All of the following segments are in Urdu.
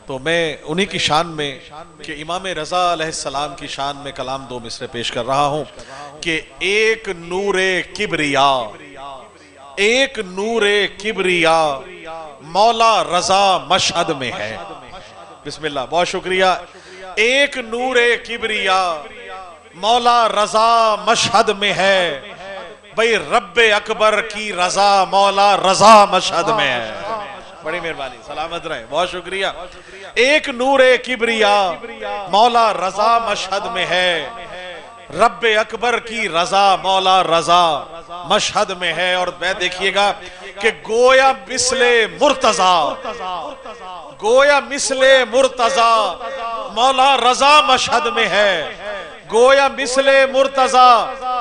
تو میں انہی کی شان میں کہ امام رضا علیہ السلام کی شان میں کلام دو مصرے پیش کر رہا ہوں کہ ایک نور کبریا، ایک نور کبریا مولا رضا مشہد میں ہے. بسم اللہ، بہت شکریہ. ایک نور کبریا مولا رضا مشہد میں ہے، بھئی رب اکبر کی رضا مولا رضا مشہد میں ہے. بڑی مہربانی، سلامت رہے، بہت شکریہ. ایک نور کبریا مولا رضا مشہد میں ہے، رب اکبر کی رضا مولا رضا مشہد میں ہے. اور بیت دیکھیے گا کہ گویا مثل مرتضی، گویا مثل مرتضی مولا رضا مشہد میں ہے، گویا مثل مرتضی،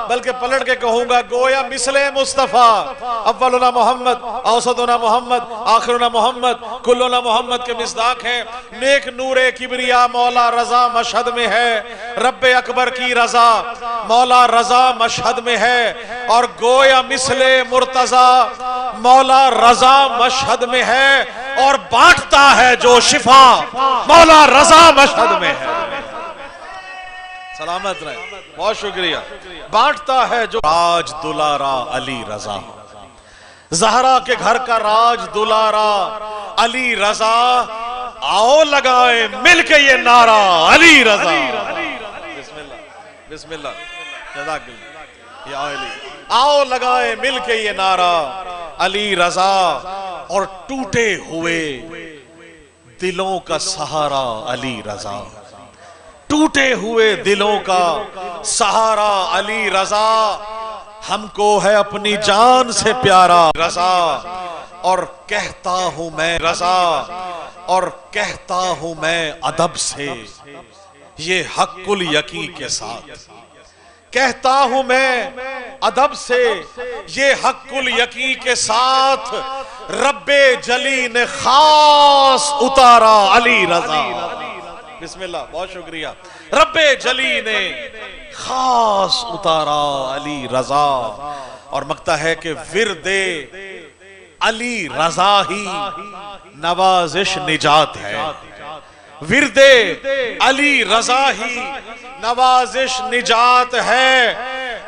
بلکہ پلٹ کے کہوں گا گویا مثل مصطفیٰ. اولنا محمد، اوسطنا محمد، آخرنا محمد، کلنا محمد کے مصداق ہیں. نیک نور کبریا مولا رضا مشہد میں ہے، رب اکبر کی رضا مولا رضا مشہد میں ہے. اور گویا مثل مرتضی مولا رضا مشہد میں ہے، اور بانٹتا ہے جو شفا مولا رضا مشہد میں ہے. سلامت رہے، بہت شکریہ. بانٹتا ہے جو راج دلارا علی رضا، زہرا کے گھر کا راج دلارا علی رضا. آؤ لگائیں مل کے یہ نعرہ علی رضا. بسم اللہ، بسم اللہ، جزاک اللہ یا علی. آؤ لگائیں مل کے یہ نعرہ علی رضا. اور ٹوٹے ہوئے دلوں کا سہارا علی رضا، ٹوٹے ہوئے دلوں کا سہارا علی رضا. ہم کو ہے اپنی جان سے پیارا رضا. اور کہتا ہوں میں رضا، اور کہتا ہوں میں ادب سے یہ حق الیقین کے ساتھ، کہتا ہوں میں ادب سے یہ حق الیقین کے ساتھ، رب جلی نے خاص اتارا علی رضا. بسم اللہ، بہت شکریہ. رب جلی نے خاص اتارا علی رضا. اور مگتا ہے کہ ورد علی رضا ہی نوازش نجات ہے، ورد علی رضا ہی نوازش نجات ہے.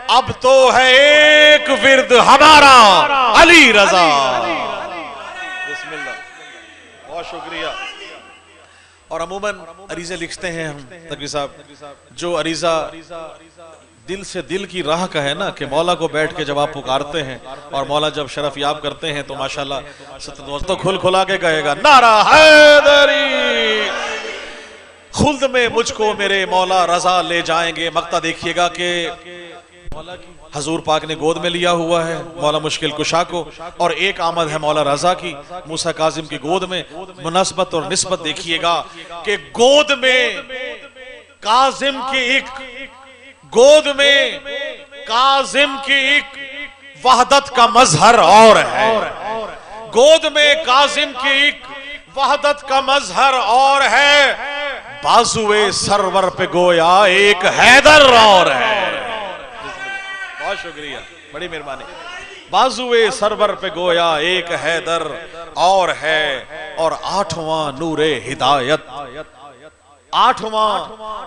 اب تو ہے ایک ورد ہمارا علی رضا. بسم اللہ، بہت شکریہ. اور عموماً عریضے لکھتے ہیں ہم تقوی صاحب، جو عریضہ دل سے دل کی راہ کا ہے نا، کہ مولا کو بیٹھ کے جب آپ پکارتے ہیں اور مولا جب شرف یاب کرتے ہیں تو ماشاءاللہ تو کھل کھلا کے کہے گا نعرہ حیدری، خلد میں مجھ کو میرے مولا رضا لے جائیں گے. مقطع دیکھیے گا کہ مولا کی حضور پاک نے گود میں لیا ہوا ہے مولا مشکل کشا کو، اور ایک آمد ہے مولا رضا کی موسیٰ کاظم کی گود میں. مناسبت اور نسبت دیکھیے گا کہ گود میں کاظم کی ایک، گود میں کاظم کی ایک وحدت کا مظہر اور ہے، گود میں کاظم کی ایک وحدت کا مظہر اور ہے، بازوے سرور پہ گویا ایک حیدر اور ہے. بہت شکریہ، بڑی مہربانی. بازوے سرور پہ گویا ایک حیدر اور ہے. اور آٹھواں نور ہدایت، آٹھواں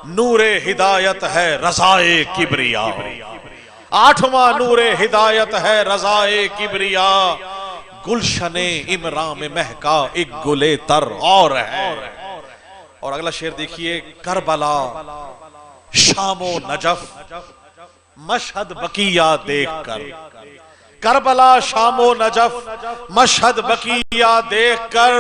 نور ہدایت ہے رضائے کبریا، آٹھواں نور ہدایت ہے رضائے کبریا. گلشن امراں میں مہکا ایک گلے تر اور ہے. اور اگلا شعر دیکھیے، کربلا شام و نجف مشہد بقیہ دیکھ کر، کربلا شام و نجف مشہد بقیہ دیکھ کر،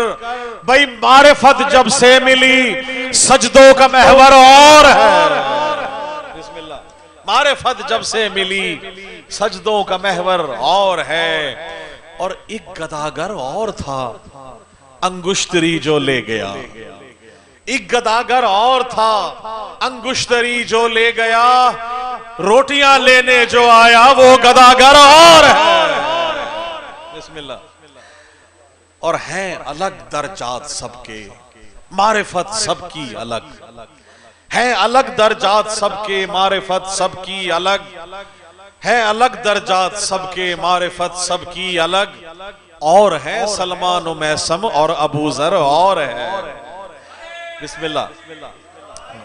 بھئی معرفت جب سے ملی سجدوں کا محور اور ہے. بسم اللہ، معرفت جب سے ملی سجدوں کا محور اور ہے. اور ایک گداگر اور تھا انگشتری جو لے گیا، ایک گداگر اور تھا انگشتری جو لے گیا، روٹیاں لینے جو آیا وہ گداگر اور ہے. بسم اللہ. اور ہیں الگ درجات سب کے، معرفت سب کی الگ، ہیں الگ درجات سب کے، معرفت سب کی الگ، ہیں الگ درجات سب کے، معرفت سب کی الگ. اور ہے سلمان و میسم اور ابو ذر اور ہے، بسم اللہ.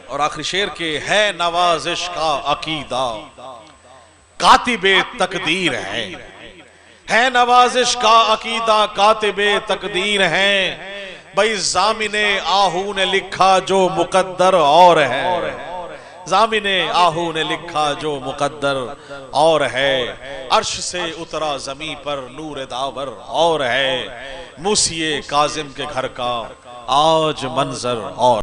اور آخری شعر کے ہے نوازش کا عقیدہ کاتب تقدیر ہے نوازش کا عقیدہ کاتب تقدیر ہے. بھئی ضامن آہو نے لکھا جو مقدر اور ہے. ضامن آہو نے لکھا جو مقدر اور ہے. عرش سے اترا زمین پر نور داور اور ہے. موسی کاظم کے گھر کا آج منظر اور